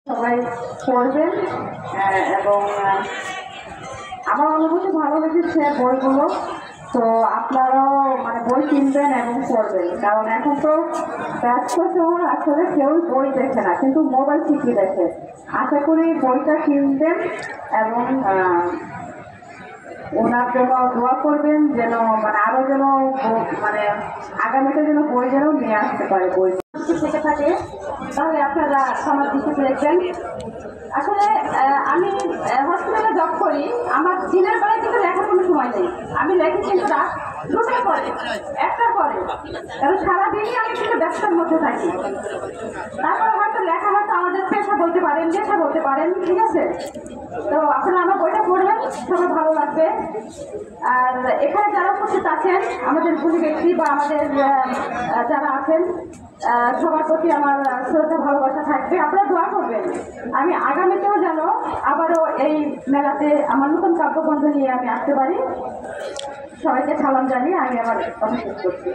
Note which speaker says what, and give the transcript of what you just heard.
Speaker 1: সবাই পড়বেন এবং আমার অনুভূতি ভালো লেগেছে বইগুলো। তো আপনারাও বই কিনবেন এবং পড়বেন, কারণ এখন তো ব্যস্ত সময় আসলে কেউ বই দেখে না, কিন্তু মোবাইল ঠিকই দেখে। আশা করি বইটা কিনবেন এবং ওনার জন্য দোয়া করবেন যেন আরো যেন আগামীতে যেন বই যেন নিয়ে আসতে পারে। বই থেকে থাকে তাহলে আপনারা সমাজ দিকে দেখবেন। আসলে আমি হসপিটালে জব করি, আমার দিনের বেলায় কিন্তু লেখার কোনো সময় নেই। আমি লেখি কিন্তু রাত 2টার পরে, 1টার পরে, কারণ সারাদিনই আমি কিন্তু ব্যস্ততার মধ্যে থাকি। তারপরে হয়তো লেখা হয়তো আমাদের পেশা বলতে পারেন, নেশা বলতে পারেন, ঠিক আছে? তো আপনারা আমার বইটা পড়বেন, সবার ভালো লাগবে। আর এখানে যারা উপস্থিত আছেন, আমাদের গুণী ব্যক্তি বা আমাদের যারা আছেন, সবার প্রতি আমার শ্রদ্ধা ভালোবাসা থাকবে। আপনারা দোয়া করবেন আমি আগামীতেও যেন আবারও এই মেলাতে আমার নতুন কাব্যগ্রন্থ নিয়ে আমি আসতে পারি। সবাইকে সালাম জানিয়ে আমি আমার কথা শেষ করছি।